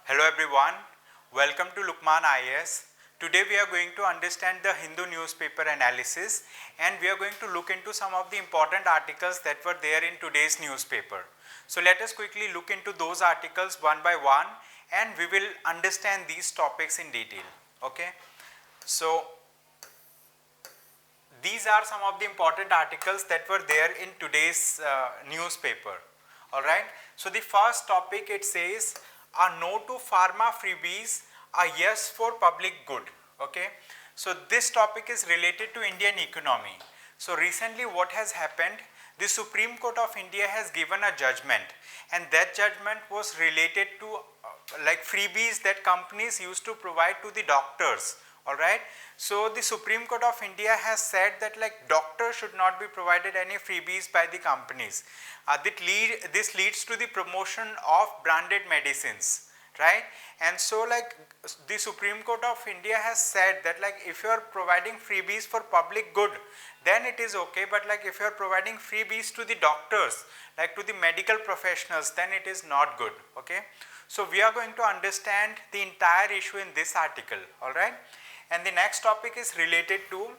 Hello everyone, welcome to Lukmaan IAS. Today we are going to understand the Hindu newspaper analysis and we are going to look into some of the important articles that were there in today's newspaper. So let us quickly look into those articles one by one and we will understand these topics in detail. Okay. So these are some of the important articles that were there in today's newspaper. Alright. So the first topic, it says a no to pharma freebies, a yes for public good. Okay. So this topic is related to Indian economy. So recently what has happened, the Supreme Court of India has given a judgment and that judgment was related to like freebies that companies used to provide to the doctors. Alright. So the Supreme Court of India has said that like doctors should not be provided any freebies by the companies. This leads to the promotion of branded medicines, right? And so like the Supreme Court of India has said that like if you are providing freebies for public good, then it is okay, but like if you are providing freebies to the doctors, like to the medical professionals, then it is not good. Okay. So we are going to understand the entire issue in this article. Alright. And the next topic is related to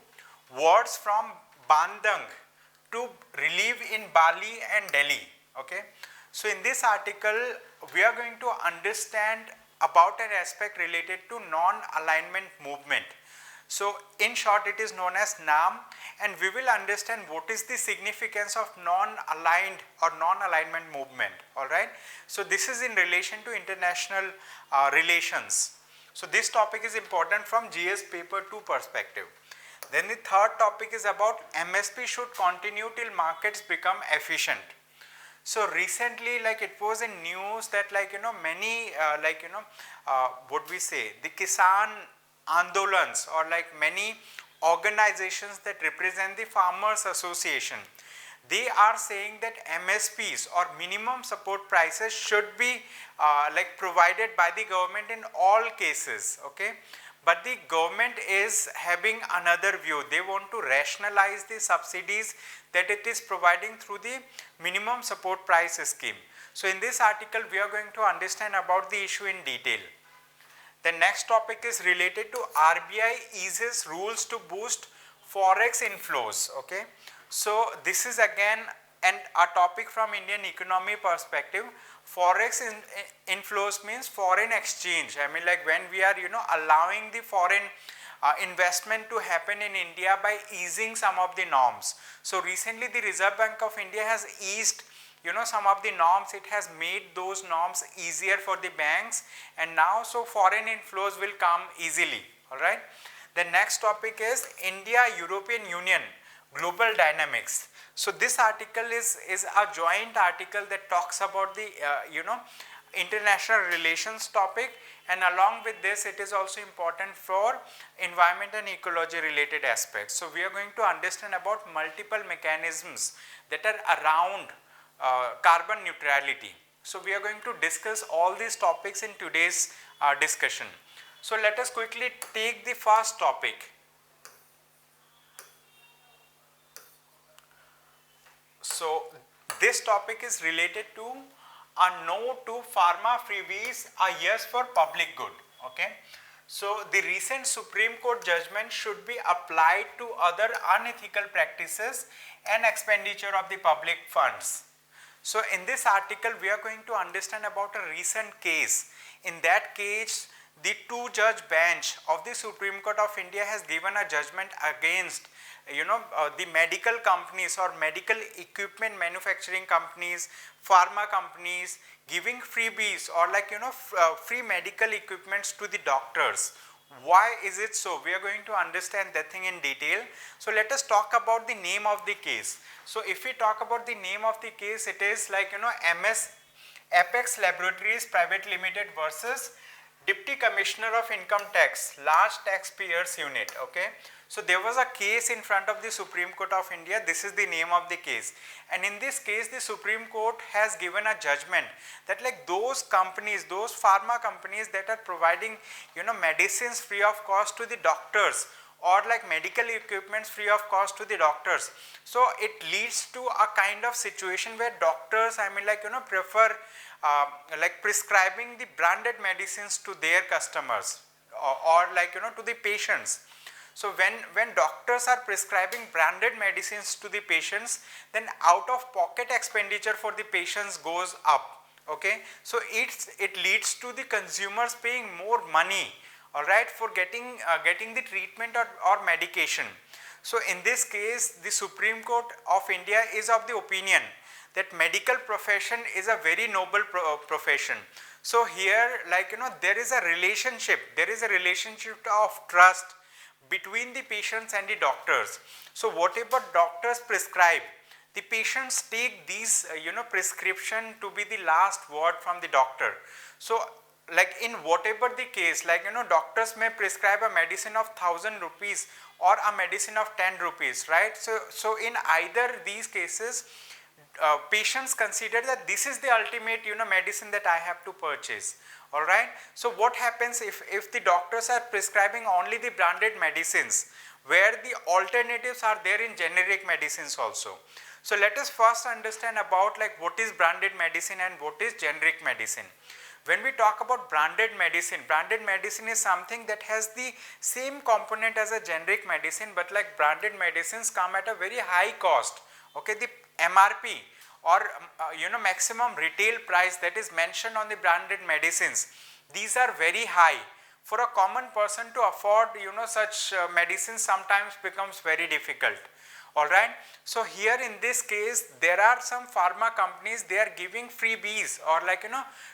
words from Bandang to relieve in Bali and Delhi. Okay. So in this article, we are going to understand about an aspect related to non-alignment movement. So in short, it is known as NAM, and we will understand what is the significance of non-aligned or non-alignment movement. Alright. So this is in relation to international relations. So this topic is important from GS paper 2 perspective. Then the third topic is about MSP should continue till markets become efficient. So recently, like it was in news that like many what we say, the Kisan Andolans or like many organizations that represent the farmers association, they are saying that MSPs or minimum support prices should be like provided by the government in all cases. Okay. But the government is having another view. They want to rationalize the subsidies that it is providing through the minimum support price scheme. So in this article, we are going to understand about the issue in detail. The next topic is related to RBI eases rules to boost forex inflows. Okay. So this is again a topic from Indian economy perspective. Forex inflows means foreign exchange. I mean like when we are allowing the foreign investment to happen in India by easing some of the norms. So recently the Reserve Bank of India has eased some of the norms. It has made those norms easier for the banks, and now so foreign inflows will come easily. Alright. The next topic is India European Union global dynamics. So this article is a joint article that talks about the international relations topic, and along with this it is also important for environment and ecology related aspects. So we are going to understand about multiple mechanisms that are around carbon neutrality. So we are going to discuss all these topics in today's discussion. So let us quickly take the first topic. So this topic is related to a no to pharma freebies, a yes for public good. Okay. So the recent Supreme Court judgment should be applied to other unethical practices and expenditure of the public funds. So in this article, we are going to understand about a recent case. In that case, the two-judge bench of the Supreme Court of India has given a judgment against the medical companies or medical equipment manufacturing companies, pharma companies giving freebies or like free medical equipments to the doctors. Why is it so? We are going to understand that thing in detail. So let us talk about the name of the case. So if we talk about the name of the case, it is like MS Apex Laboratories Private Limited versus Deputy Commissioner of Income Tax, Large Taxpayers Unit. Okay. So there was a case in front of the Supreme Court of India. This is the name of the case, and in this case the Supreme Court has given a judgment that like those companies, those pharma companies that are providing medicines free of cost to the doctors or like medical equipments free of cost to the doctors. So it leads to a kind of situation where doctors prefer like prescribing the branded medicines to their customers or like to the patients. So when doctors are prescribing branded medicines to the patients, then out of pocket expenditure for the patients goes up. Okay, so it leads to the consumers paying more money, all right, for getting the treatment or medication. So in this case, the Supreme Court of India is of the opinion that medical profession is a very noble profession. So here, like there is a relationship of trust between the patients and the doctors. So whatever doctors prescribe, the patients take these prescription to be the last word from the doctor. So like in whatever the case, like doctors may prescribe a medicine of 1000 rupees or a medicine of 10 rupees, right? So in either these cases, patients consider that this is the ultimate medicine that I have to purchase. All right. So what happens if the doctors are prescribing only the branded medicines, where the alternatives are there in generic medicines also. So let us first understand about like what is branded medicine and what is generic medicine. When we talk about branded medicine is something that has the same component as a generic medicine, but like branded medicines come at a very high cost. Okay, the MRP or maximum retail price that is mentioned on the branded medicines, these are very high. For a common person to afford such medicines sometimes becomes very difficult. All right. So here in this case, there are some pharma companies, they are giving freebies or like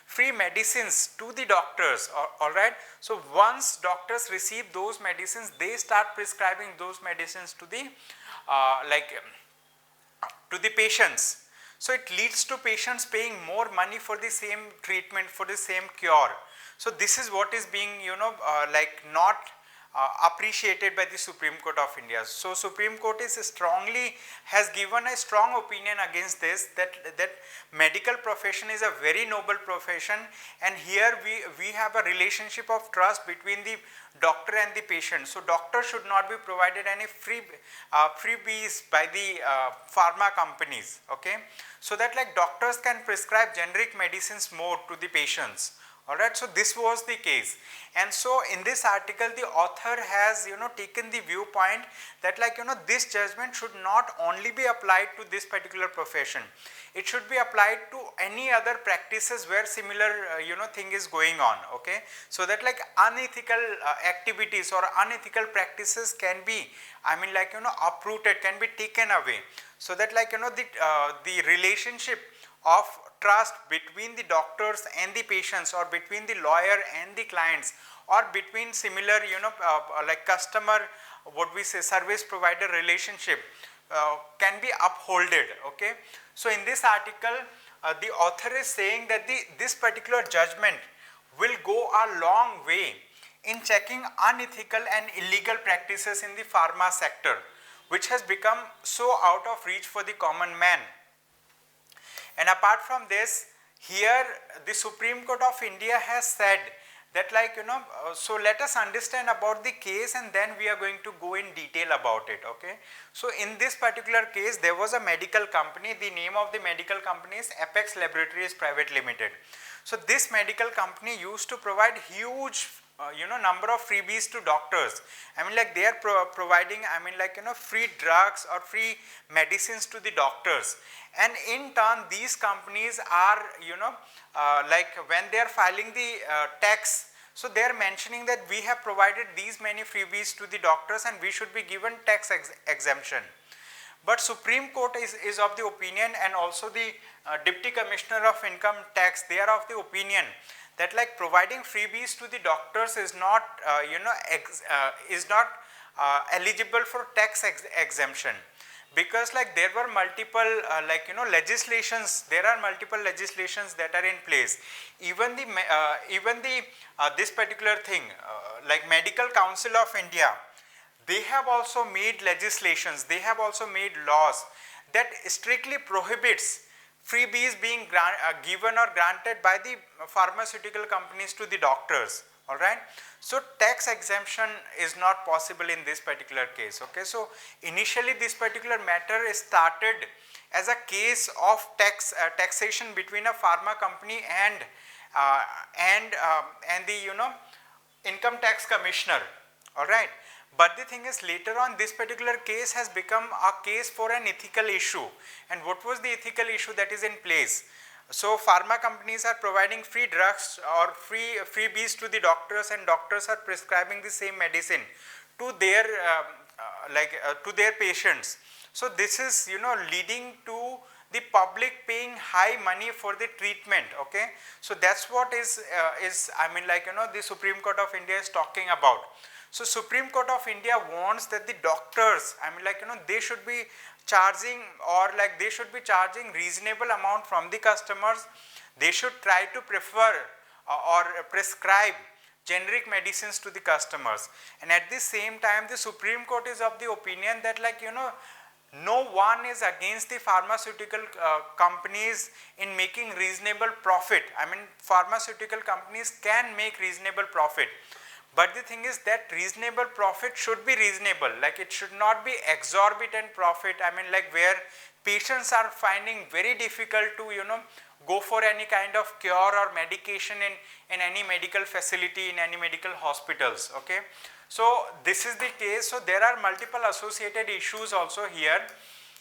free medicines to the doctors. All right. So once doctors receive those medicines, they start prescribing those medicines to the to the patients. So it leads to patients paying more money for the same treatment, for the same cure. So this is what is being not appreciated by the Supreme Court of India. So Supreme Court has given a strong opinion against this, that medical profession is a very noble profession, and here we have a relationship of trust between the doctor and the patient. So doctor should not be provided any freebies by the pharma companies. Okay, so that like doctors can prescribe generic medicines more to the patients. Alright, so this was the case, and so in this article the author has taken the viewpoint that like this judgment should not only be applied to this particular profession, it should be applied to any other practices where similar thing is going on. Okay, so that like unethical activities or unethical practices can be uprooted, can be taken away, so that like the relationship of trust between the doctors and the patients, or between the lawyer and the clients, or between similar like customer, what we say, service provider relationship can be upholded. Okay, so in this article the author is saying that this particular judgment will go a long way in checking unethical and illegal practices in the pharma sector, which has become so out of reach for the common man. And apart from this, here the Supreme Court of India has said that like so let us understand about the case, and then we are going to go in detail about it. Okay, so in this particular case there was a medical company, the name of the medical company is Apex Laboratories Private Limited. So this medical company used to provide huge number of freebies to doctors. They are providing free drugs or free medicines to the doctors, and in turn these companies are when they are filing the tax, so they are mentioning that we have provided these many freebies to the doctors and we should be given tax exemption. But Supreme Court is of the opinion, and also the Deputy Commissioner of Income Tax, they are of the opinion that like providing freebies to the doctors is not eligible for tax exemption, because like there were multiple legislations, there are multiple legislations that are in place. Even the this particular thing like Medical Council of India, they have also made legislations, they have also made laws that strictly prohibits freebies being given or granted by the pharmaceutical companies to the doctors. All right, so tax exemption is not possible in this particular case. Okay, so initially this particular matter is started as a case of taxation between a pharma company and the income tax commissioner, all right. But the thing is, later on this particular case has become a case for an ethical issue. And what was the ethical issue that is in place? So pharma companies are providing free drugs or freebies to the doctors, and doctors are prescribing the same medicine to their to their patients. So this is leading to the public paying high money for the treatment, okay. So that's what is the Supreme Court of India is talking about. So Supreme Court of India wants that the doctors, they should be charging, or they should be charging reasonable amount from the customers. They should try to prefer or prescribe generic medicines to the customers. And at the same time, the Supreme Court is of the opinion that no one is against the pharmaceutical companies in making reasonable profit. Pharmaceutical companies can make reasonable profit. But the thing is that reasonable profit should be reasonable, it should not be exorbitant profit, where patients are finding very difficult to go for any kind of cure or medication in any medical facility, in any medical hospitals, okay. So this is the case. So there are multiple associated issues also here.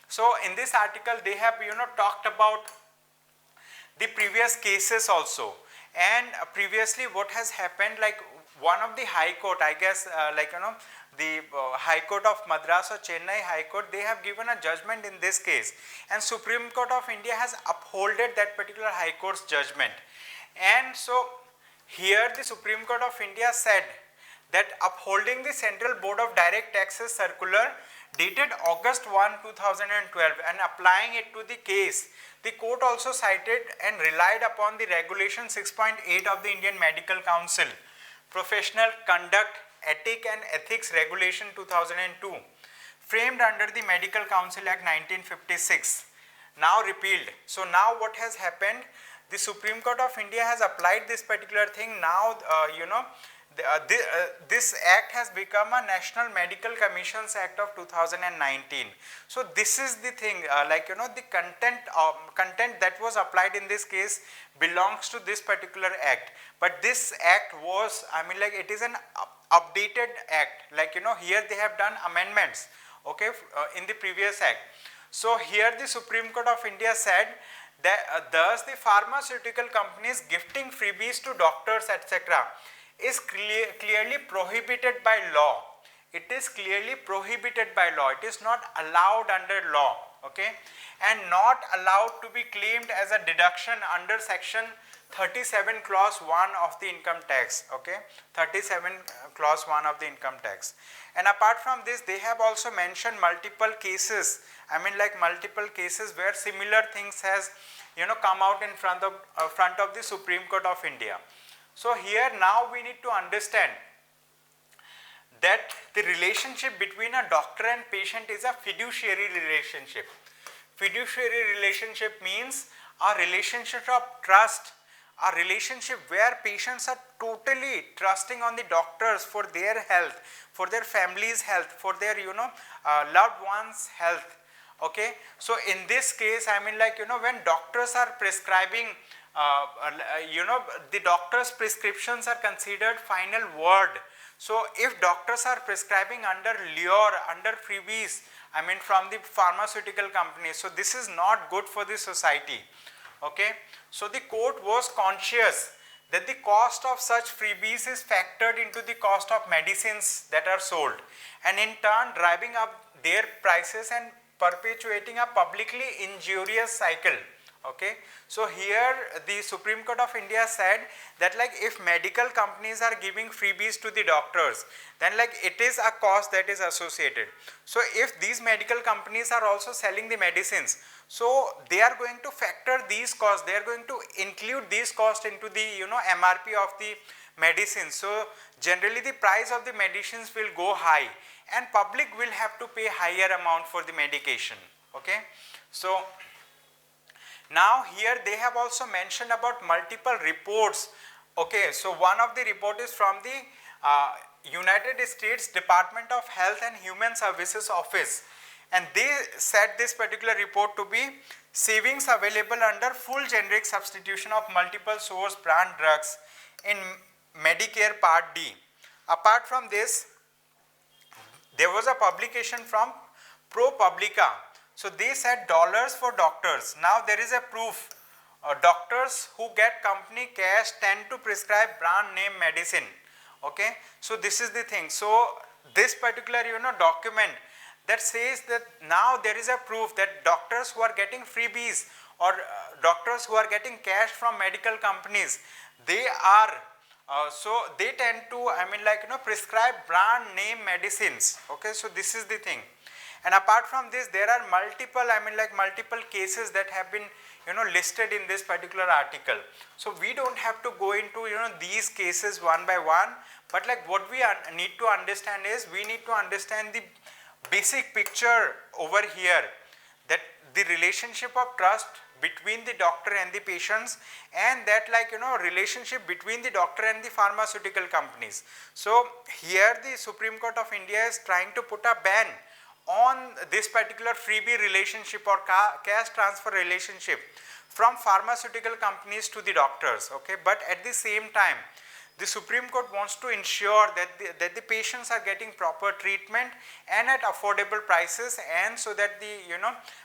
So in this article they have talked about the previous cases also, and previously what has happened, one of the High Court, I guess the High Court of Madras or Chennai High Court, they have given a judgment in this case, and Supreme Court of India has upholded that particular High Court's judgment. And so here the Supreme Court of India said that upholding the Central Board of Direct Taxes circular dated August 1, 2012 and applying it to the case, the court also cited and relied upon the regulation 6.8 of the Indian Medical Council, Professional Conduct, Ethic and Ethics Regulation 2002, framed under the Medical Council Act 1956, now repealed. So now what has happened, the Supreme Court of India has applied this particular thing. Now this act has become a National Medical Commissions Act of 2019. So this is the thing, the content that was applied in this case belongs to this particular act. But this act was, it is an updated act, here they have done amendments, okay, in the previous act. So here the Supreme Court of India said that thus the pharmaceutical companies gifting freebies to doctors, etc. is clearly prohibited by law. It is clearly prohibited by law. It is not allowed under law, okay, and not allowed to be claimed as a deduction under section 37 clause 1 of the income tax, okay, 37 clause 1 of the income tax. And apart from this, they have also mentioned multiple cases, multiple cases where similar things has come out in front of the Supreme Court of India. So here now we need to understand that the relationship between a doctor and patient is a fiduciary relationship. Fiduciary relationship means a relationship of trust, a relationship where patients are totally trusting on the doctors for their health, for their family's health, for their loved ones' health, okay. So in this case, when doctors are prescribing, the doctor's prescriptions are considered final word. So if doctors are prescribing under lure, under freebies, from the pharmaceutical companies, so this is not good for the society, okay. So the court was conscious that the cost of such freebies is factored into the cost of medicines that are sold, and in turn driving up their prices and perpetuating a publicly injurious cycle, okay. So here the Supreme Court of India said that if medical companies are giving freebies to the doctors, then it is a cost that is associated. So if these medical companies are also selling the medicines, so they are going to factor these costs, they are going to include these costs into the MRP of the medicines. So generally the price of the medicines will go high and public will have to pay higher amount for the medication, okay. So now here they have also mentioned about multiple reports, okay. So one of the report is from the United States Department of Health and Human Services Office, and they said this particular report to be savings available under full generic substitution of multiple source brand drugs in Medicare Part D. Apart from this, there was a publication from ProPublica. So they said dollars for doctors. Now there is a proof. Doctors who get company cash tend to prescribe brand name medicine. Okay, so this is the thing. So this particular document that says that now there is a proof that doctors who are getting freebies or doctors who are getting cash from medical companies, they are so they tend to prescribe brand name medicines. Okay, so this is the thing. And apart from this, there are multiple cases that have been listed in this particular article. So we don't have to go into these cases one by one, but like what we need to understand is we need to understand the basic picture over here, that the relationship of trust between the doctor and the patients, and that relationship between the doctor and the pharmaceutical companies. So here the Supreme Court of India is trying to put a ban on this particular freebie relationship or cash transfer relationship from pharmaceutical companies to the doctors. Okay, but at the same time, the Supreme Court wants to ensure that the patients are getting proper treatment and at affordable prices, and so that the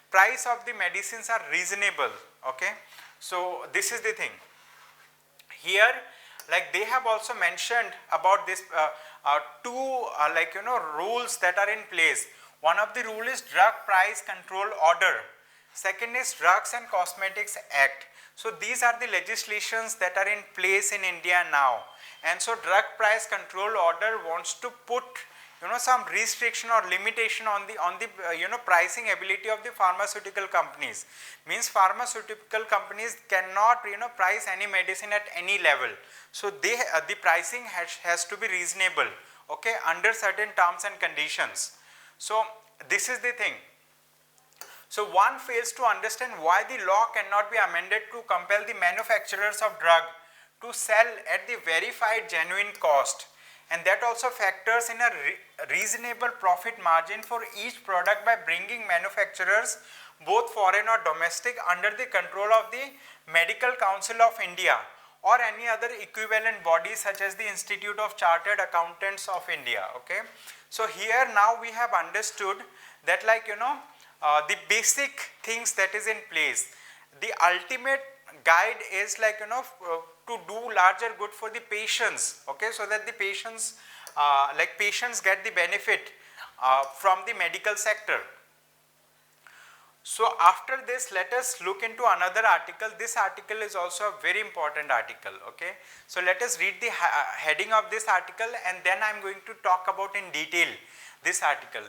price of the medicines are reasonable. Okay, so this is the thing. Here, like they have also mentioned about this two rules that are in place. One of the rule is Drug Price Control Order. Second is Drugs and Cosmetics Act. So these are the legislations that are in place in India now. And so Drug Price Control Order wants to put some restriction or limitation on the pricing ability of the pharmaceutical companies. Means pharmaceutical companies cannot price any medicine at any level. So the pricing has to be reasonable, okay, under certain terms and conditions. So this is the thing. So one fails to understand why the law cannot be amended to compel the manufacturers of drug to sell at the verified genuine cost, and that also factors in a reasonable profit margin for each product by bringing manufacturers, both foreign or domestic, under the control of the Medical Council of India or any other equivalent body such as the Institute of Chartered Accountants of India. Okay, so here now we have understood that the basic things that is in place. The ultimate guide is to do larger good for the patients, okay, so that the patients patients get the benefit from the medical sector. So after this, let us look into another article. This article is also a very important article. Okay, so let us read the heading of this article, and then I am going to talk about in detail this article.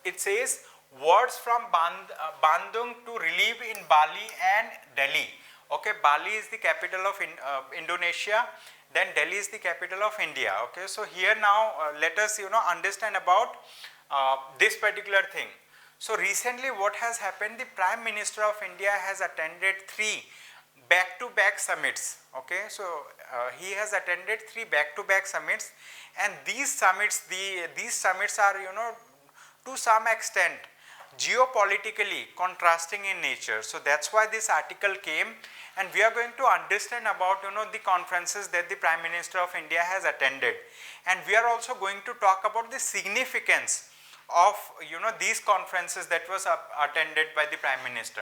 It says words from Bandung to relief in Bali and Delhi. Okay, Bali is the capital of Indonesia, then Delhi is the capital of India. Okay, so here now let us understand about this particular thing. So recently what has happened, the Prime Minister of India has attended 3 back-to-back summits. Okay, so he has attended 3 back-to-back summits, and these summits are to some extent geopolitically contrasting in nature. So that's why this article came, and we are going to understand about the conferences that the Prime Minister of India has attended, and we are also going to talk about the significance of these conferences that was attended by the Prime Minister.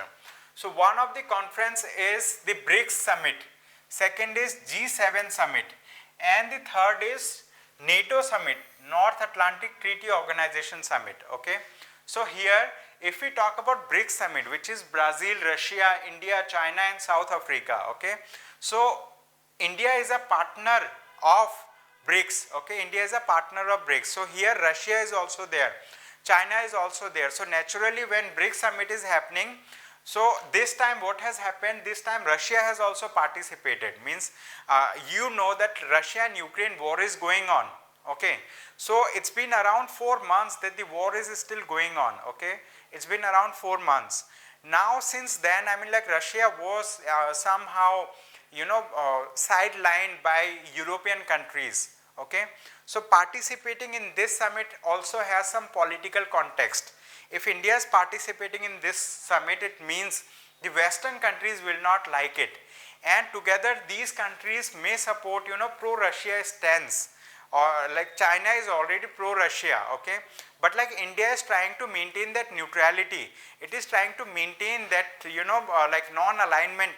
So one of the conference is the BRICS summit, second is G7 summit, and the third is NATO summit, North Atlantic Treaty Organization summit. Okay, so here if we talk about BRICS summit, which is Brazil, Russia, India, China and South Africa. Okay, so India is a partner of BRICS. Okay, India is a partner of BRICS. So here Russia is also there, China is also there. So naturally when BRICS summit is happening, so this time what has happened, this time Russia has also participated. Means that Russia and Ukraine war is going on. Okay, so it's been around 4 months that the war is still going on. Okay, it's been around 4 months. Now since then, Russia was somehow sidelined by European countries. Okay, so participating in this summit also has some political context. if India is participating in this summit, it means the Western countries will not like it, and together these countries may support, you know, pro-Russia stance, or like China is already pro-Russia, okay, but like India is trying to maintain that neutrality. It is trying to maintain that, you know, like non-alignment,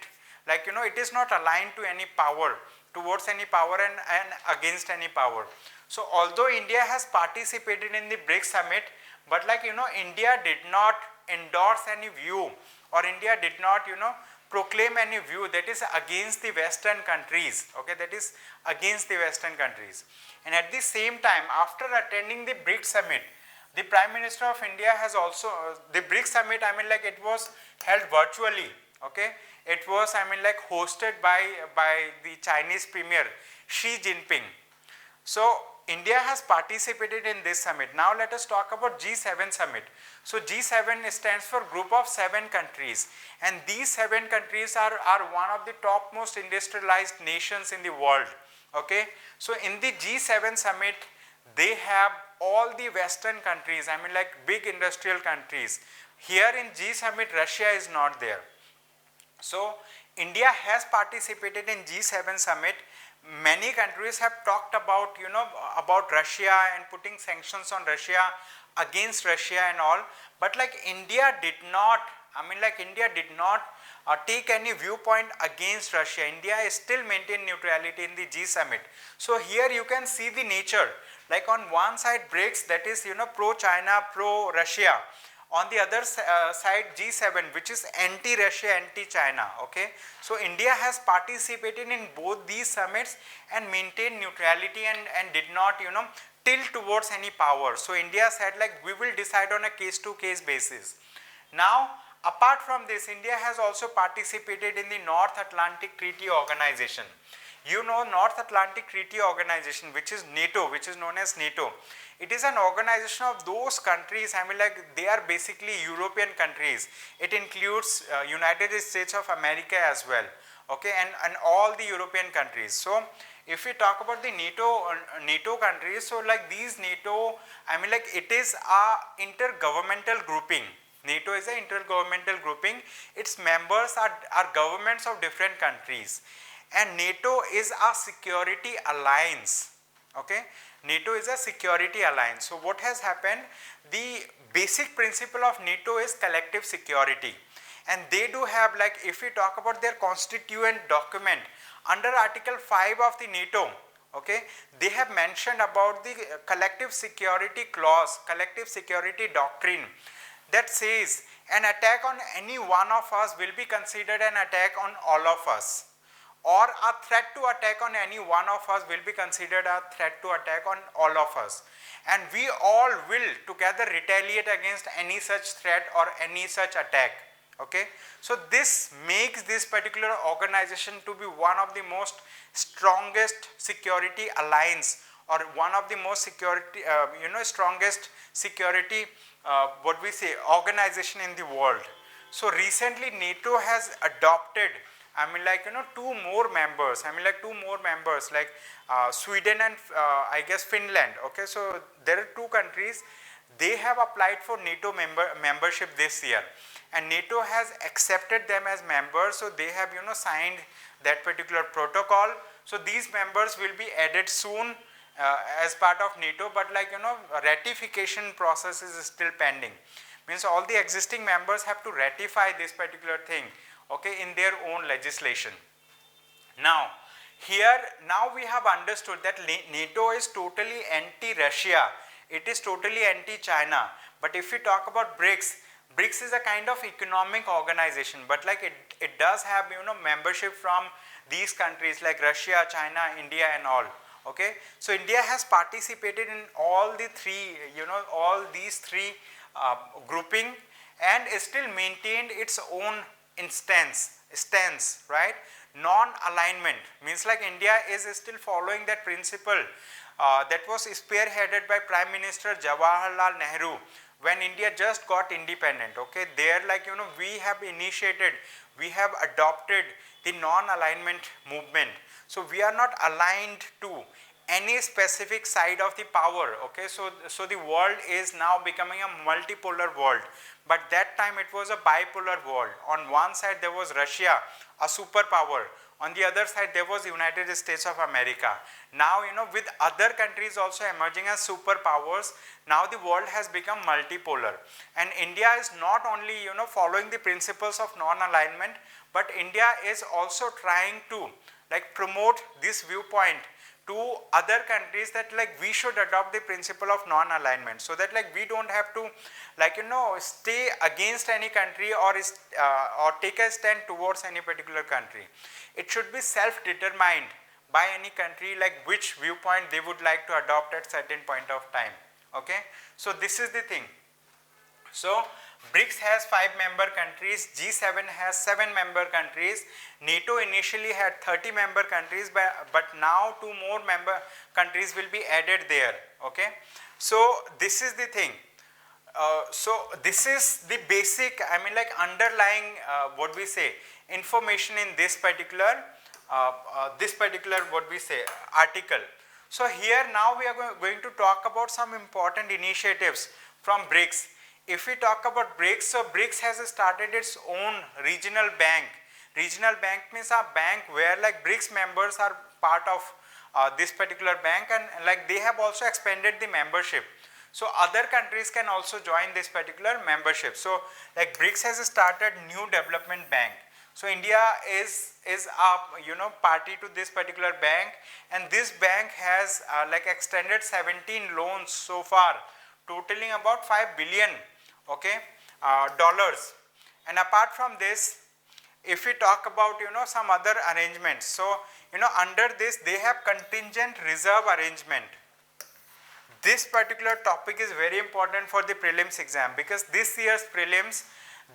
like, you know, it is not aligned to any power, towards any power and against any power. So although India has participated in the BRICS summit, but like, you know, India did not endorse any view, or India did not, you know, proclaim any view that is against the Western countries, okay, that is against the Western countries. And at the same time, after attending the BRICS summit, the Prime Minister of India has also, the BRICS summit, I mean, like, it was held virtually, okay, it was, I mean, like, hosted by the Chinese Premier Xi Jinping. So India has participated in this summit. Now let us talk about G7 summit. So G7 stands for Group of 7 countries, and these 7 countries are one of the topmost industrialized nations in the world, okay. So in the G7 summit, they have all the Western countries, I mean, like, big industrial countries. Here in G summit, Russia is not there. So India has participated in G7 summit. Many countries have talked about, you know, about Russia and putting sanctions on Russia, against Russia and all, but like India did not, I mean, like, India did not take any viewpoint against Russia. India is still maintain neutrality in the G summit. So here you can see the nature, like on one side BRICS, that is, you know, pro-China, pro-Russia. On the other side G7, which is anti-Russia, anti-China, okay. So India has participated in both these summits and maintained neutrality and did not, you know, tilt towards any power. So India said, like, we will decide on a case-to-case basis. Now apart from this, India has also participated in the North Atlantic Treaty Organization. You know, North Atlantic Treaty Organization, which is NATO, which is known as NATO. It is an organization of those countries, I mean, like, they are basically European countries. It includes United States of America as well, okay, and all the European countries. So if we talk about the NATO countries, so like these NATO, I mean, like, it is a intergovernmental grouping. NATO is an intergovernmental grouping. Its members are governments of different countries, and NATO is a security alliance, okay. NATO is a security alliance. So what has happened, the basic principle of NATO is collective security, and they do have, like, if we talk about their constituent document, under Article 5 of the NATO, okay, they have mentioned about the collective security clause, collective security doctrine, that says an attack on any one of us will be considered an attack on all of us, or a threat to attack on any one of us will be considered a threat to attack on all of us, and we all will together retaliate against any such threat or any such attack, okay. So this makes this particular organization to be one of the most strongest security alliance, or one of the most security, strongest security, what we say, organization in the world. So recently NATO has adopted, I mean, like, you know, two more members, like Sweden and I guess Finland, okay. So there are two countries, they have applied for NATO membership this year, and NATO has accepted them as members. So they have, you know, signed that particular protocol. So these members will be added soon as part of NATO, but, like, you know, ratification process is still pending. Means all the existing members have to ratify this particular thing, okay, in their own legislation. Now we have understood that NATO is totally anti-Russia, it is totally anti-China. But if we talk about BRICS is a kind of economic organization, but like it does have, you know, membership from these countries like Russia, China, India and all, okay. So India has participated in all the three, you know, all these three grouping, and still maintained its own stance, right? Non-alignment means, like, India is still following that principle that was spearheaded by Prime Minister Jawaharlal Nehru when India just got independent, okay. There, like, you know, we have adopted the non-alignment movement. So we are not aligned to any specific side of the power. Okay, so the world is now becoming a multipolar world, but that time it was a bipolar world. On one side there was Russia, a superpower. On the other side there was United States of America. Now, with other countries also emerging as superpowers, now the world has become multipolar, and India is not only following the principles of non-alignment, but India is also trying to promote this viewpoint to other countries, that we should adopt the principle of non-alignment, so that we don't have to stay against any country or take a stand towards any particular country. It should be self-determined by any country, which viewpoint they would like to adopt at certain point of time. Okay, so this is the thing. So BRICS has 5 member countries, G7 has 7 member countries, NATO initially had 30 member countries, but now 2 more member countries will be added there. Okay, so this is the thing. So this is the basic, underlying what we say information in this particular what we say article. So here now we are going to talk about some important initiatives from BRICS. If we talk about BRICS, so BRICS has started its own regional bank. Regional bank means a bank where BRICS members are part of this particular bank, and they have also expanded the membership. So other countries can also join this particular membership. So BRICS has started new development bank. So India is a party to this particular bank, and this bank has extended 17 loans so far, totaling about $5 billion dollars. And apart from this, if we talk about some other arrangements, so under this they have contingent reserve arrangement. This particular topic is very important for the prelims exam, because this year's prelims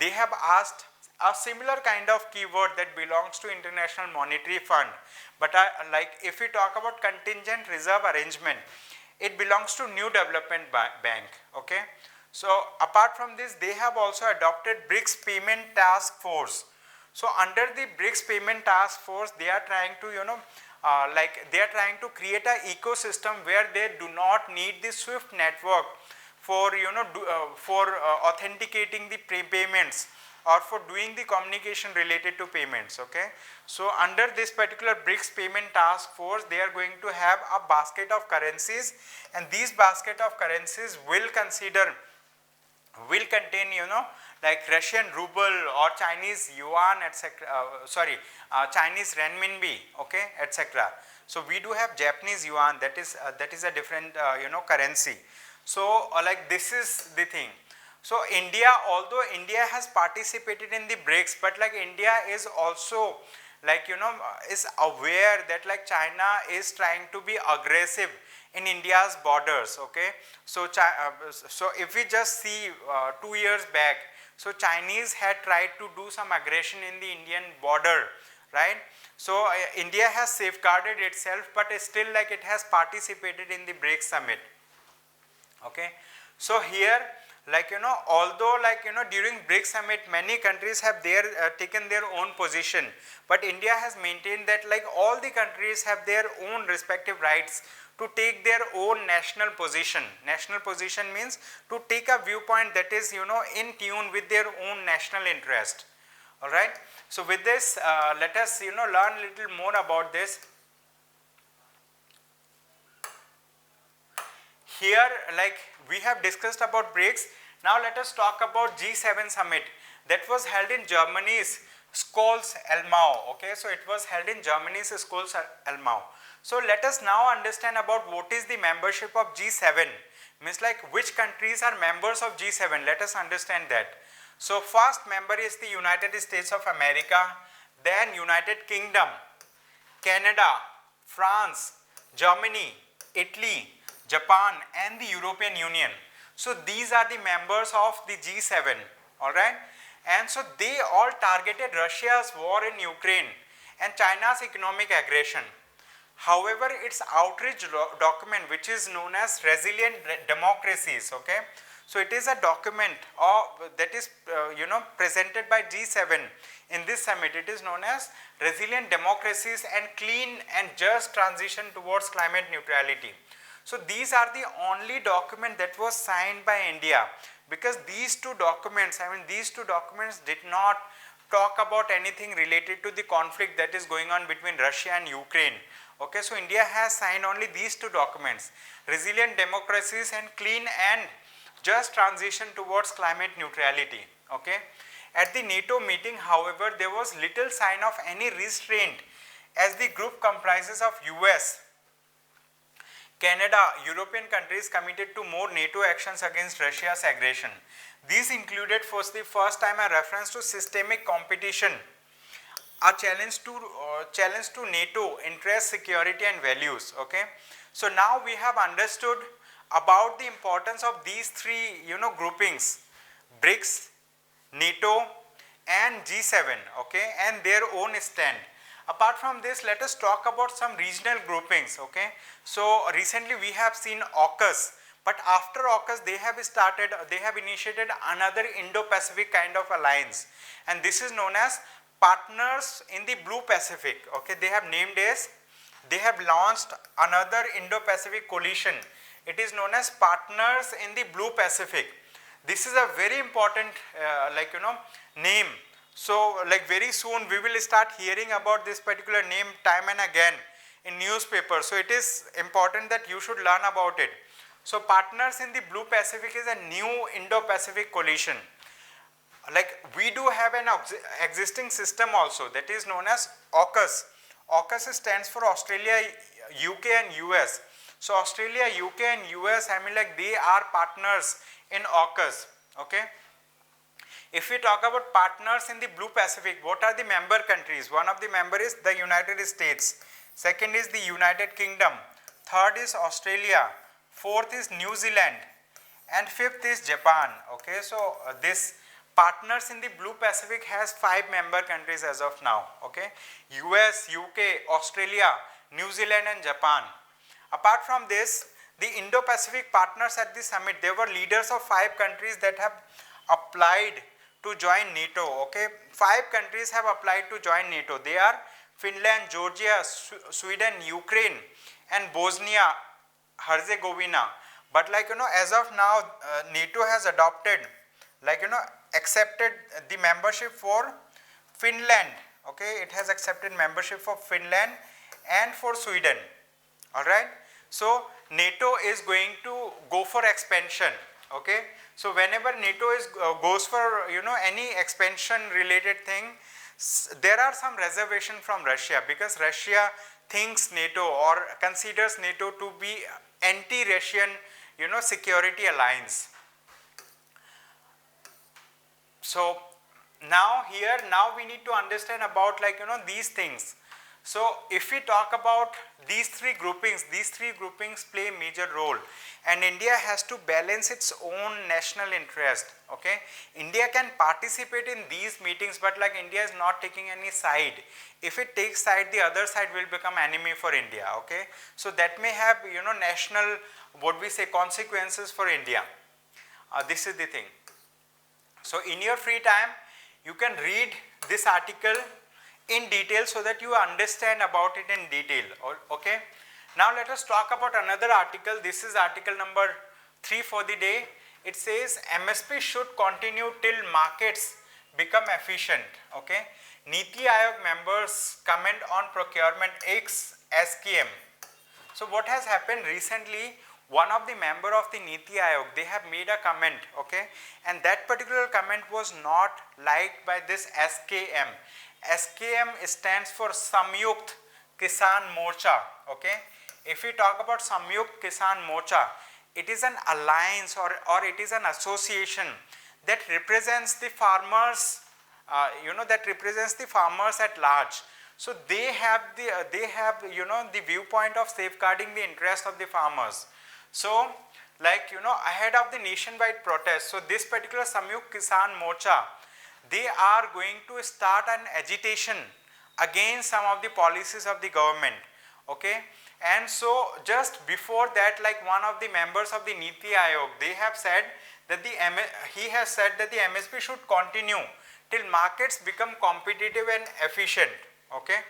they have asked a similar kind of keyword that belongs to International Monetary Fund, but if we talk about contingent reserve arrangement, it belongs to New Development Bank. Okay, so apart from this, they have also adopted BRICS Payment Task Force. So under the BRICS Payment Task Force, they are trying to they are trying to create an ecosystem where they do not need the SWIFT network for authenticating the payments or for doing the communication related to payments. Okay, so under this particular BRICS Payment Task Force, they are going to have a basket of currencies, and these basket of currencies will contain Russian ruble or Chinese yuan, etc. Chinese renminbi, okay, etc. So we do have Japanese yuan, that is a different currency. So this is the thing. So India, although India has participated in the BRICS, but India is also is aware that China is trying to be aggressive in India's borders. Okay, so so if we just see 2 years back, so Chinese had tried to do some aggression in the Indian border, right? So India has safeguarded itself, but still it has participated in the BRICS summit. Okay, so here although during BRICS summit many countries have taken their own position, but India has maintained that all the countries have their own respective rights to take their own national position. National position means to take a viewpoint that is in tune with their own national interest. All right, so with this let us learn a little more about this. Here we have discussed about BRICS. Now let us talk about G7 summit that was held in Germany's Scholz-Elmau. Okay, so it was held in Germany's Scholz-Elmau. So let us now understand about what is the membership of G7, means which countries are members of G7. Let us understand that. So first member is the United States of America, then United Kingdom, Canada, France, Germany, Italy, Japan, and the European Union. So these are the members of the G7, all right, and so they all targeted Russia's war in Ukraine and China's economic aggression. However, its outreach document, which is known as Resilient Democracies, okay. So it is a document that is presented by G7 in this summit. It is known as Resilient Democracies and Clean and Just Transition Towards Climate Neutrality. So these are the only document that was signed by India, because these two documents did not talk about anything related to the conflict that is going on between Russia and Ukraine. Okay, so India has signed only these two documents, Resilient Democracies and Clean and Just Transition Towards Climate Neutrality. Okay. At the NATO meeting, however, there was little sign of any restraint, as the group comprises of US, Canada, European countries committed to more NATO actions against Russia's aggression. These included for the first time a reference to systemic competition, a challenge to NATO interest, security and values. Okay. So now we have understood about the importance of these three groupings, BRICS, NATO and G7, okay, and their own stand. Apart from this, let us talk about some regional groupings. Okay. So recently we have seen AUKUS, but after AUKUS they have initiated another Indo-Pacific kind of alliance, and this is known as Partners in the Blue Pacific. Okay. They have launched another Indo-Pacific coalition. It is known as Partners in the Blue Pacific. This is a very important name. So very soon we will start hearing about this particular name time and again in newspapers. So it is important that you should learn about it. So Partners in the Blue Pacific is a new Indo-Pacific coalition. We do have an existing system also, that is known as AUKUS. AUKUS stands for Australia, UK and US. So Australia, UK and US, they are partners in AUKUS. Okay. If we talk about partners in the Blue Pacific, what are the member countries? One of the member is the United States. Second is the United Kingdom. Third is Australia. Fourth is New Zealand. And fifth is Japan. Okay. So this Partners in the Blue Pacific has 5 member countries as of now. Okay. US, UK, Australia, New Zealand and Japan. Apart from this, the Indo-Pacific partners at the summit, they were leaders of 5 countries that have applied to join NATO. Okay, 5 countries have applied to join NATO. They are Finland, Georgia, Sweden, Ukraine and Bosnia Herzegovina. But as of now, NATO has adopted, accepted the membership for Finland. Okay, it has accepted membership for Finland and for Sweden. All right. So NATO is going to go for expansion. Okay. So whenever NATO goes for any expansion related thing, there are some reservation from Russia, because Russia thinks NATO or considers NATO to be anti-Russian security alliance. So now we need to understand about these things. So if we talk about these three groupings play a major role, and India has to balance its own national interest. Okay, India can participate in these meetings, but India is not taking any side. If it takes side, the other side will become enemy for India. Okay, so that may have national consequences for India. This is the thing. So in your free time, you can read this article in detail so that you understand about it in detail. Okay. Now let us talk about another article. This is article number 3 for the day. It says MSP should continue till markets become efficient. Okay. Niti Aayog members comment on procurement X SKM. So what has happened recently, one of the member of the Niti Aayog, they have made a comment, okay, and that particular comment was not liked by this SKM. SKM stands for Samyukt Kisan Morcha. Okay. If we talk about Samyukt Kisan Morcha, it is an alliance or it is an association that represents the farmers, at large. So they have the viewpoint of safeguarding the interest of the farmers. So ahead of the nationwide protest, so this particular Samyukt Kisan Morcha, they are going to start an agitation against some of the policies of the government. okay. And so just before that, like one of the members of the Niti Aayog, they have said that he has said that the MSP should continue till markets become competitive and efficient, okay.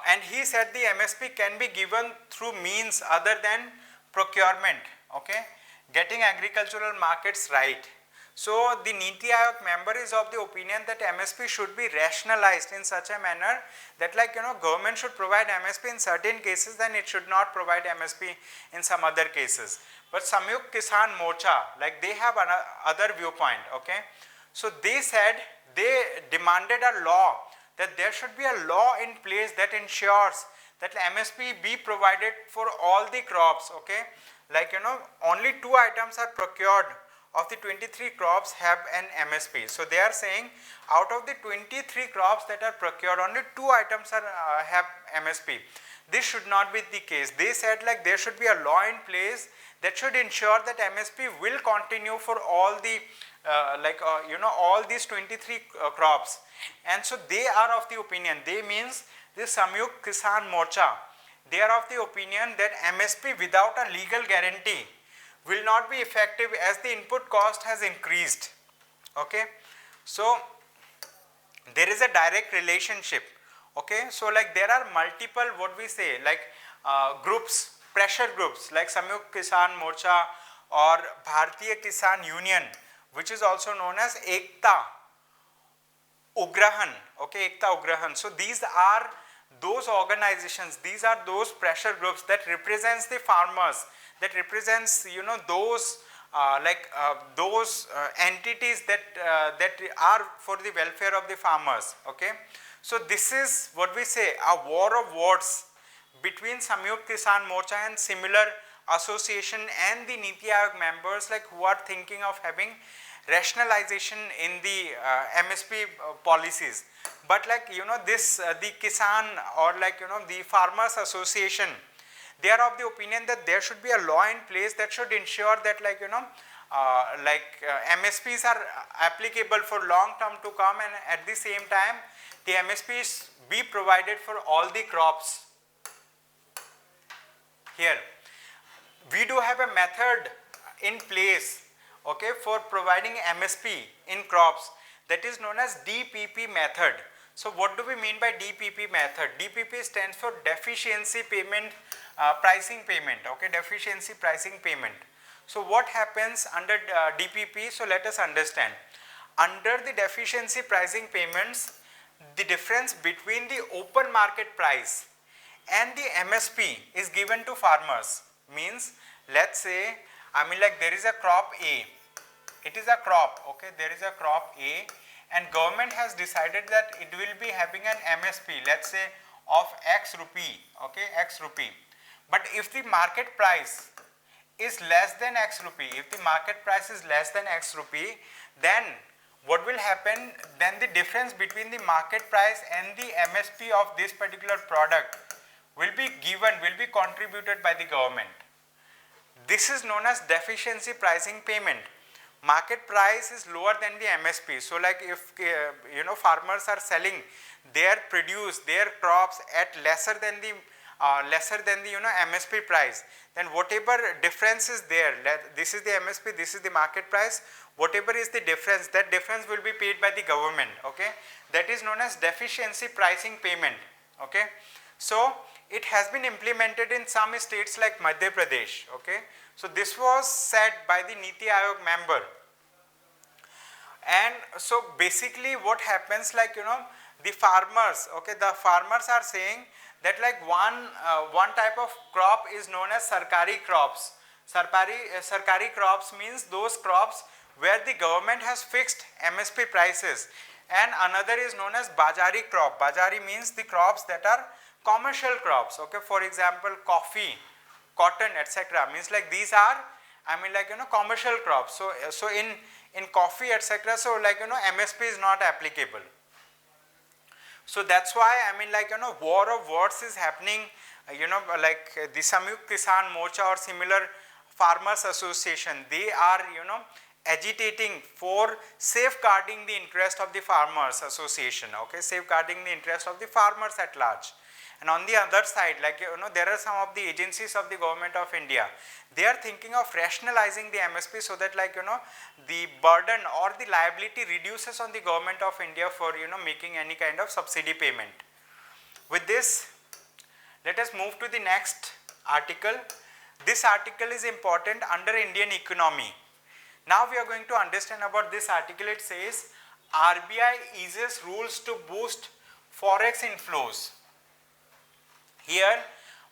And he said the MSP can be given through means other than procurement, okay, getting agricultural markets right. So the Niti Aayog member is of the opinion that MSP should be rationalized in such a manner that, like, government should provide MSP in certain cases, then it should not provide MSP in some other cases. But Samyukt Kisan Morcha, like, they have another viewpoint, okay. So they said, they demanded a law, that there should be a law in place that ensures that MSP be provided for all the crops, okay. Like, only 2 items are procured of the 23 crops have an MSP. So they are saying out of the 23 crops that are procured, only 2 items are have MSP. This should not be the case. They said, like, there should be a law in place that should ensure that MSP will continue for all the all these 23 crops. And so they are of the opinion, they means this Samyukt Kisan Morcha, they are of the opinion that MSP without a legal guarantee will not be effective as the input cost has increased, okay. So there is a direct relationship, okay. So like there are multiple, what we say, like groups, pressure groups like Samyukt Kisan Morcha or Bharatiya Kisan Union, which is also known as Ekta Ugrahan, okay, Ekta Ugrahan. So these are those organizations, these are those pressure groups that represents the farmers, that represents, those entities that that are for the welfare of the farmers, okay. So this is what we say, a war of words between Samyukt Kisan Morcha and similar association and the Niti Aayog members, like, who are thinking of having rationalization in the MSP policies. But like, this the Kisan or like, the Farmers Association, they are of the opinion that there should be a law in place that should ensure that, like, MSPs are applicable for long term to come, and at the same time the MSPs be provided for all the crops. Here we do have a method in place, okay, for providing MSP in crops, that is known as DPP method. So what do we mean by DPP method? DPP stands for deficiency payment, pricing payment, okay, deficiency pricing payment. So what happens under DPP? So let us understand. Under the deficiency pricing payments, the difference between the open market price and the MSP is given to farmers. Means, let's say, there is a crop A, it is a crop, okay, there is a crop A, and government has decided that it will be having an MSP, let's say, of X rupee, okay, X rupee. But if the market price is less than X rupee, if the market price is less than X rupee, then what will happen? Then the difference between the market price and the MSP of this particular product will be given, will be contributed by the government. This is known as deficiency pricing payment. Market price is lower than the MSP. So like if farmers are selling their produce, their crops at lesser than the MSP price, then whatever difference is there, this is the MSP, this is the market price, whatever is the difference, that difference will be paid by the government, okay. That is known as deficiency pricing payment, okay. So it has been implemented in some states like Madhya Pradesh, okay. So this was said by the Niti Aayog member. And so basically what happens, like, the farmers, okay, the farmers are saying that like one type of crop is known as sarkari crops. Sarkari crops means those crops where the government has fixed MSP prices, and another is known as bajari crop. Bajari means the crops that are commercial crops, okay. For example, coffee, cotton, etc. means like these are commercial crops. So in coffee, etc. so like MSP is not applicable. So that's why war of words is happening, like the Samyukt Kisan Morcha or similar farmers association, they are agitating for safeguarding the interest of the farmers association, okay, safeguarding the interest of the farmers at large. And on the other side, like there are some of the agencies of the government of India, they are thinking of rationalizing the MSP so that like the burden or the liability reduces on the government of India for making any kind of subsidy payment. With this, let us move to the next article. This article is important under Indian economy. Now we are going to understand about this article. It says RBI eases rules to boost forex inflows. Here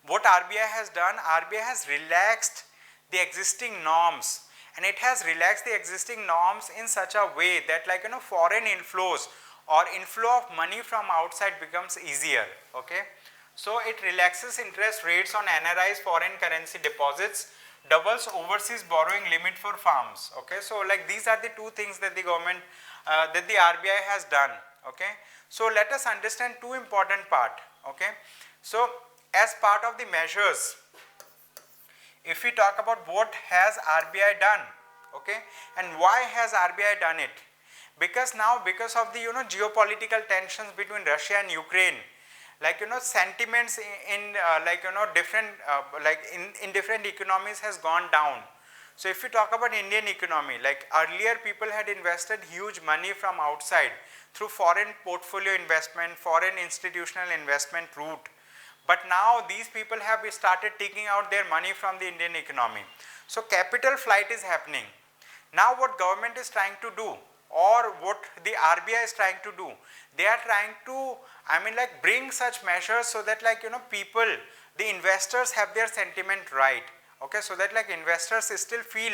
what RBI has done, RBI has relaxed the existing norms, and it has relaxed the existing norms in such a way that like foreign inflows or inflow of money from outside becomes easier. Okay, so it relaxes interest rates on NRI's foreign currency deposits, doubles overseas borrowing limit for farms. Okay, so like these are the two things that the government that the RBI has done. Okay, so let us understand two important part. Okay, so as part of the measures, if we talk about what has RBI done, okay, and why has RBI done it? Because now, because of the geopolitical tensions between Russia and Ukraine, like sentiments in different in different economies has gone down. So if we talk about Indian economy, like earlier people had invested huge money from outside through foreign portfolio investment, foreign institutional investment route. But now these people have started taking out their money from the Indian economy. So capital flight is happening. Now what government is trying to do, or what the RBI is trying to do, they are trying to bring such measures so that like people, the investors have their sentiment right. Okay, so that like investors still feel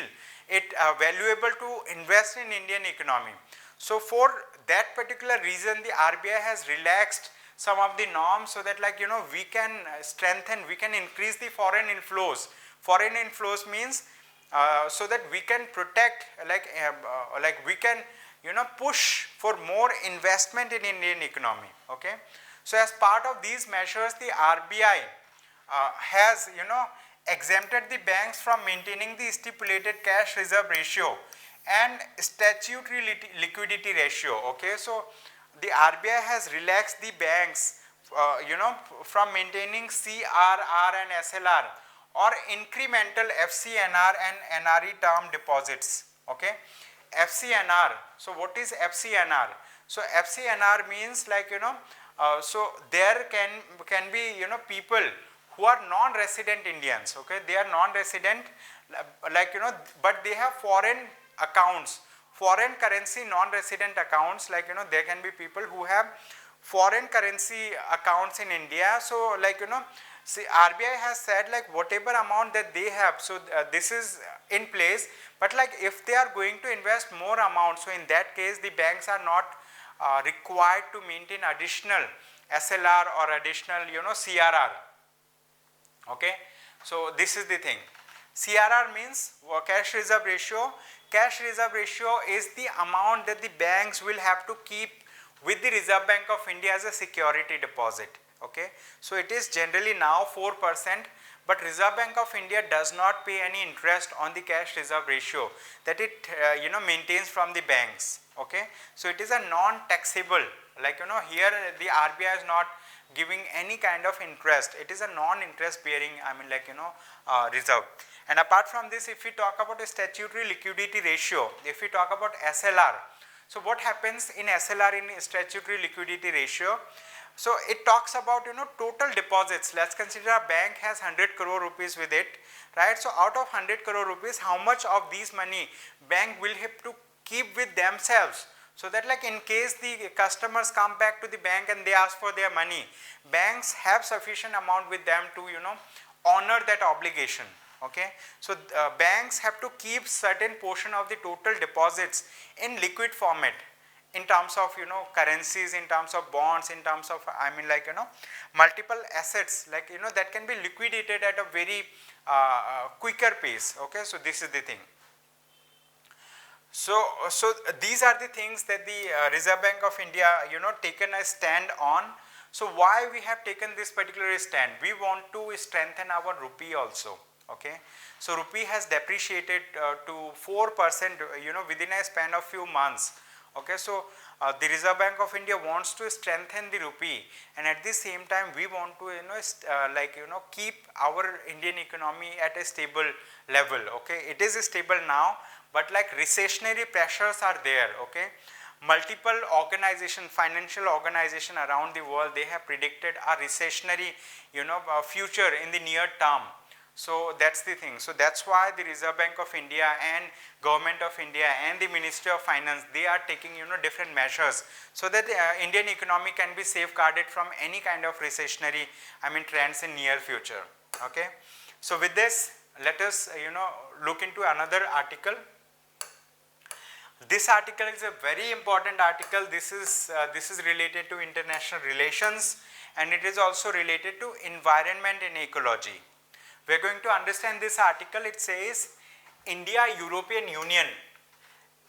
it valuable to invest in Indian economy. So for that particular reason, the RBI has relaxed some of the norms so that like we can strengthen, we can increase the foreign inflows. Foreign inflows means so that we can protect, like we can push for more investment in Indian economy. Okay, so as part of these measures, the RBI has exempted the banks from maintaining the stipulated cash reserve ratio and statutory liquidity ratio. Okay, so the RBI has relaxed the banks from maintaining CRR and SLR or incremental FCNR and NRE term deposits. Okay, FCNR. So what is FCNR? So FCNR means like so there can be people who are non-resident Indians. Okay, they are non-resident, like but they have foreign accounts, foreign currency non-resident accounts. Like there can be people who have foreign currency accounts in India. So like see, RBI has said like whatever amount that they have, so this is in place. But like if they are going to invest more amount, so in that case the banks are not required to maintain additional SLR or additional CRR. Okay, so this is the thing. CRR means cash reserve ratio. Cash reserve ratio is the amount that the banks will have to keep with the Reserve Bank of India as a security deposit. Okay, so it is generally now 4%, but Reserve Bank of India does not pay any interest on the cash reserve ratio that it maintains from the banks. Okay, so it is a non-taxable, like here the RBI is not giving any kind of interest. It is a non-interest bearing reserve. And apart from this, if we talk about a statutory liquidity ratio, if we talk about SLR, so what happens in SLR, in statutory liquidity ratio? So it talks about total deposits. Let's consider a bank has 100 crore rupees with it, right? So out of 100 crore rupees, how much of these money bank will have to keep with themselves, so that like in case the customers come back to the bank and they ask for their money, banks have sufficient amount with them to honor that obligation. Okay, so banks have to keep certain portion of the total deposits in liquid format, in terms of currencies, in terms of bonds, in terms of multiple assets, like that can be liquidated at a very quicker pace. Okay, so this is the thing. So these are the things that the Reserve Bank of India taken a stand on. So why we have taken this particular stand? We want to strengthen our rupee also. Okay, so rupee has depreciated to 4% within a span of few months. Okay, so the Reserve Bank of India wants to strengthen the rupee, and at the same time we want to keep our Indian economy at a stable level. Okay, it is stable now, but like recessionary pressures are there. Okay, multiple organization, financial organization around the world, they have predicted a recessionary future in the near term. So that's the thing. So that's why the Reserve Bank of India and Government of India and the Ministry of Finance, they are taking different measures so that Indian economy can be safeguarded from any kind of recessionary trends in near future. Okay. So with this, let us look into another article. This article is a very important article. This is related to international relations, and it is also related to environment and ecology. We are going to understand this article. It says India European Union.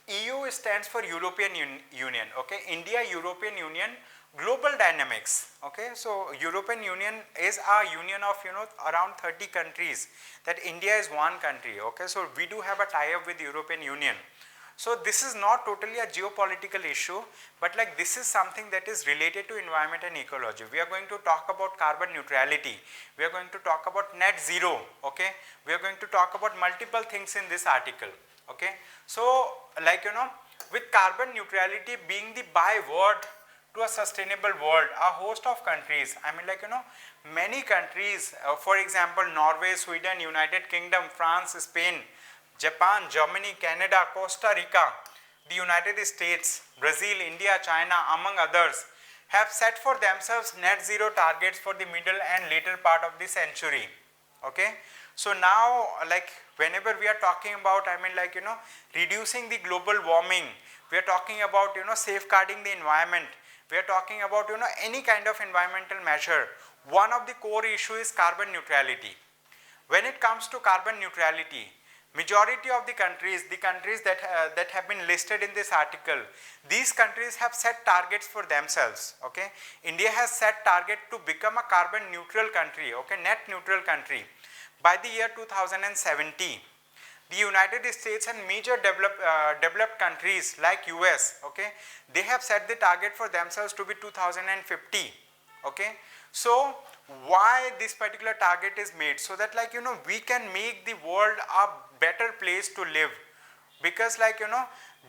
EU stands for European Union. Okay, India European Union global dynamics. Okay, so European Union is a union of around 30 countries. That India is one country. Okay, so we do have a tie-up with European Union. So this is not totally a geopolitical issue, but like this is something that is related to environment and ecology. We are going to talk about carbon neutrality. We are going to talk about net zero. Okay, we are going to talk about multiple things in this article. Okay, so like with carbon neutrality being the byword to a sustainable world, a host of countries, many countries, for example, Norway, Sweden, United Kingdom, France, Spain, Japan, Germany, Canada, Costa Rica, the United States, Brazil, India, China, among others, have set for themselves net zero targets for the middle and later part of the century. Okay, so now like whenever we are talking about reducing the global warming, we are talking about safeguarding the environment, we are talking about any kind of environmental measure. One of the core issue is carbon neutrality. When it comes to carbon neutrality, majority of the countries that have been listed in this article, these countries have set targets for themselves. Okay, India has set target to become a carbon neutral country. Okay, net neutral country by the year 2070. The United States and major developed countries like US, okay, they have set the target for themselves to be 2050. Okay, so why this particular target is made? So that we can make the world a better place to live, because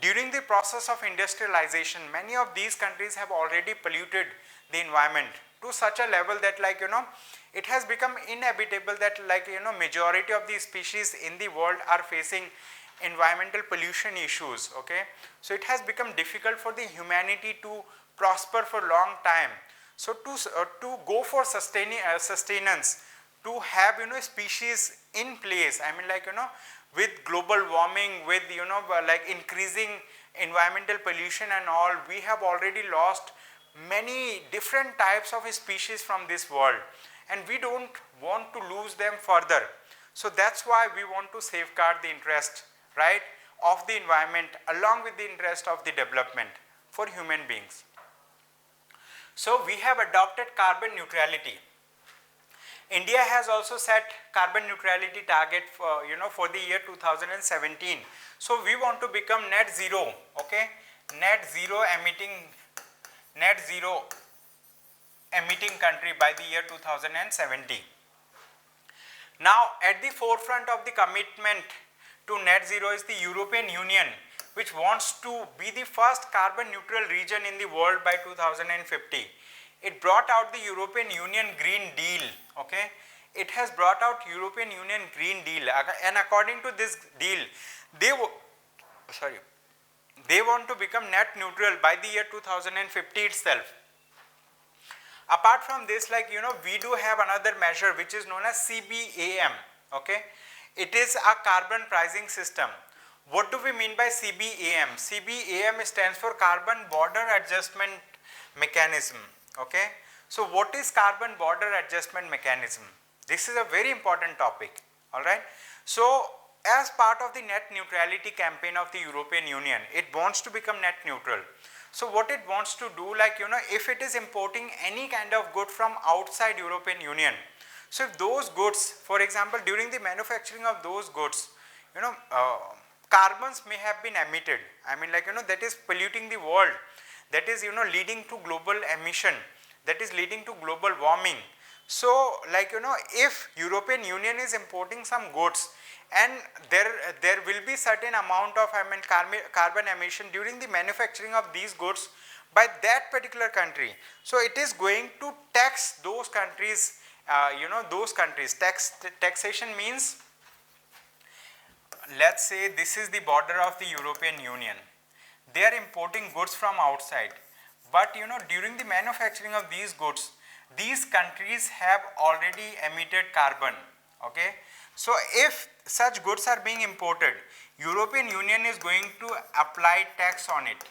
during the process of industrialization, many of these countries have already polluted the environment to such a level that it has become inevitable that majority of the species in the world are facing environmental pollution issues. Okay, so it has become difficult for the humanity to prosper for long time. So to go for sustenance, to have species in place, with global warming, with increasing environmental pollution and all, we have already lost many different types of species from this world, and we don't want to lose them further. So that's why we want to safeguard the interest, right, of the environment along with the interest of the development for human beings. So we have adopted carbon neutrality. India has also set carbon neutrality target for for the year 2017. So we want to become net zero. Okay, net zero emitting country by the year 2070. Now at the forefront of the commitment to net zero is the European Union, which wants to be the first carbon neutral region in the world by 2050. It brought out the European Union Green Deal. Okay, it has brought out European Union Green Deal, and according to this deal, they want to become net neutral by the year 2050 itself. Apart from this, we do have another measure which is known as CBAM. Okay, it is a carbon pricing system. What do we mean by CBAM? CBAM stands for Carbon Border Adjustment Mechanism. Okay, so what is Carbon Border Adjustment Mechanism? This is a very important topic. Alright, so as part of the net neutrality campaign of the European Union, it wants to become net neutral. So what it wants to do, if it is importing any kind of good from outside European Union, so if those goods, for example, during the manufacturing of those goods, carbons may have been emitted. I mean like that is polluting the world, that is leading to global emission, that is leading to global warming. So like if European Union is importing some goods and there will be certain amount of carbon emission during the manufacturing of these goods by that particular country, so it is going to tax those countries, those countries. Taxation means, let's say this is the border of the European Union, they are importing goods from outside, but during the manufacturing of these goods, these countries have already emitted carbon, okay. So if such goods are being imported, European Union is going to apply tax on it.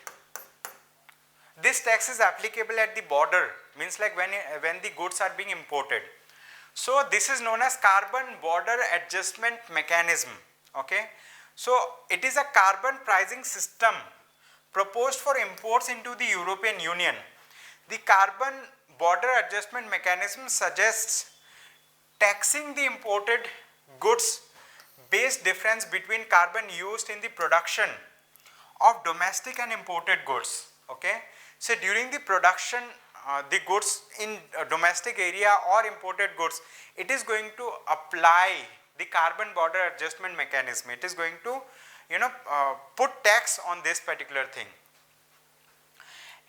This tax is applicable at the border, means like when the goods are being imported. So this is known as carbon border adjustment mechanism, okay. So it is a carbon pricing system proposed for imports into the European Union. The carbon border adjustment mechanism suggests taxing the imported goods based difference between carbon used in the production of domestic and imported goods, okay. So during the production, the goods in domestic area or imported goods, it is going to apply the carbon border adjustment mechanism. It is going to put tax on this particular thing,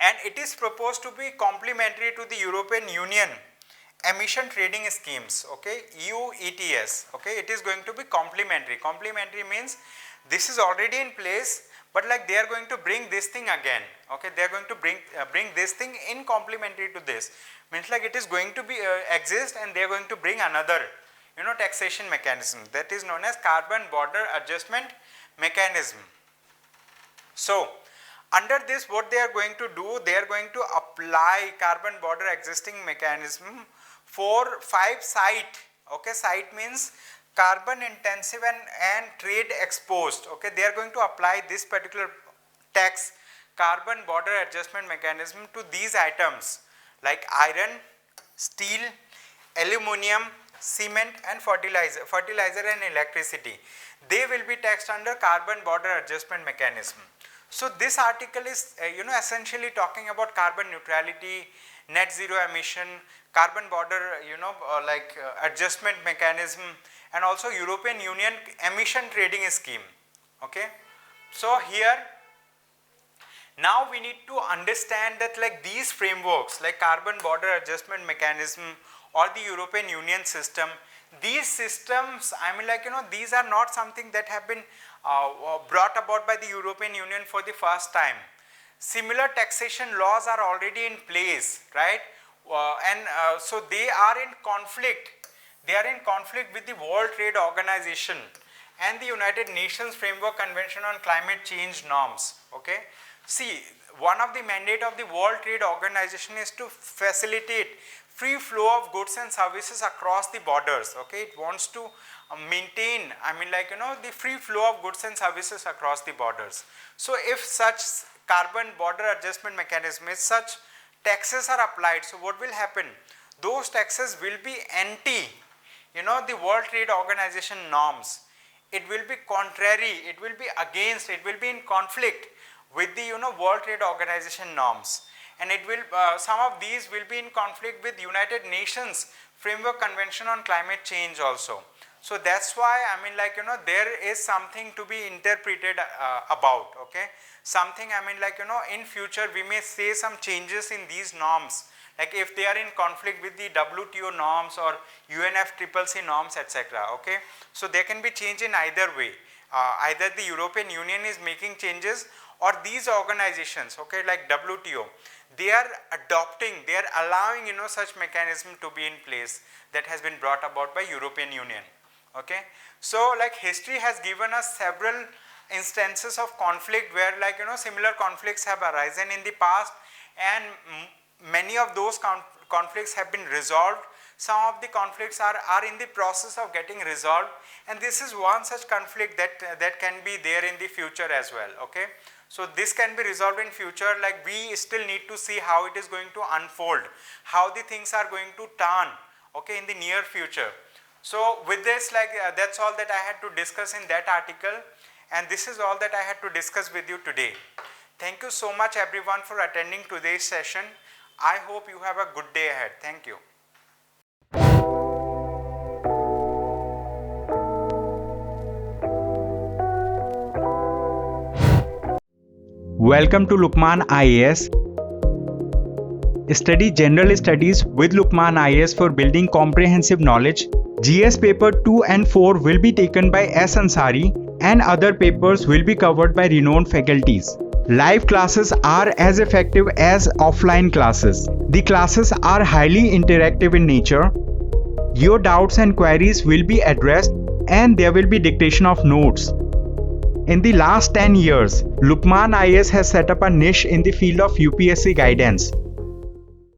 and it is proposed to be complementary to the European Union emission trading schemes, okay, EU ETS, okay. It is going to be complementary. Complementary means this is already in place, but like they are going to bring this thing again, okay. They are going to bring this thing in complementary to this, means like it is going to be exist, and they are going to bring another taxation mechanism, that is known as carbon border adjustment mechanism. So under this, what they are going to do, they are going to apply carbon border adjusting mechanism for 5 site, okay. Site means carbon intensive and trade exposed, okay. They are going to apply this particular tax, carbon border adjustment mechanism, to these items like iron, steel, aluminum, cement and fertilizer and electricity. They will be taxed under carbon border adjustment mechanism. So this article is essentially talking about carbon neutrality, net zero emission, carbon border adjustment mechanism, and also European Union emission trading scheme, okay. So here now we need to understand that like these frameworks like carbon border adjustment mechanism or the European Union system, these systems, I mean like these are not something that have been brought about by the European Union for the first time. Similar taxation laws are already in place, right, so they are in conflict. They are in conflict with the World Trade Organization and the United Nations Framework Convention on Climate Change norms, okay. See, one of the mandate of the World Trade Organization is to facilitate free flow of goods and services across the borders, okay. It wants to maintain, I mean like the free flow of goods and services across the borders. So if such carbon border adjustment mechanism is, such taxes are applied, so what will happen? Those taxes will be anti the World Trade Organization norms. It will be contrary, it will be against, it will be in conflict with the World Trade Organization norms, and it will some of these will be in conflict with United Nations Framework Convention on Climate Change also. So that's why I mean like there is something to be interpreted about, okay. Something I mean like in future we may see some changes in these norms, like if they are in conflict with the WTO norms or UNFCCC norms, etc., okay. So there can be change in either way, either the European Union is making changes or these organizations, okay, like WTO, they are adopting, they are allowing such mechanism to be in place that has been brought about by European Union, okay. So like history has given us several instances of conflict where like similar conflicts have arisen in the past, and many of those conflicts have been resolved. Some of the conflicts are in the process of getting resolved, and this is one such conflict that can be there in the future as well, okay. So this can be resolved in future, like we still need to see how it is going to unfold, how the things are going to turn, okay, in the near future. So with this, like that's all that I had to discuss in that article, And this is all that I had to discuss with you today. Thank you so much everyone for attending today's session. I hope you have a good day ahead. Thank you. Welcome to Lukmaan IAS. Study General Studies with Lukmaan IAS for building comprehensive knowledge. GS paper 2 and 4 will be taken by S. Ansari and other papers will be covered by renowned faculties. Live classes are as effective as offline classes. The classes are highly interactive in nature. Your doubts and queries will be addressed and there will be dictation of notes. In the last 10 years, Lukmaan IAS has set up a niche in the field of UPSC guidance.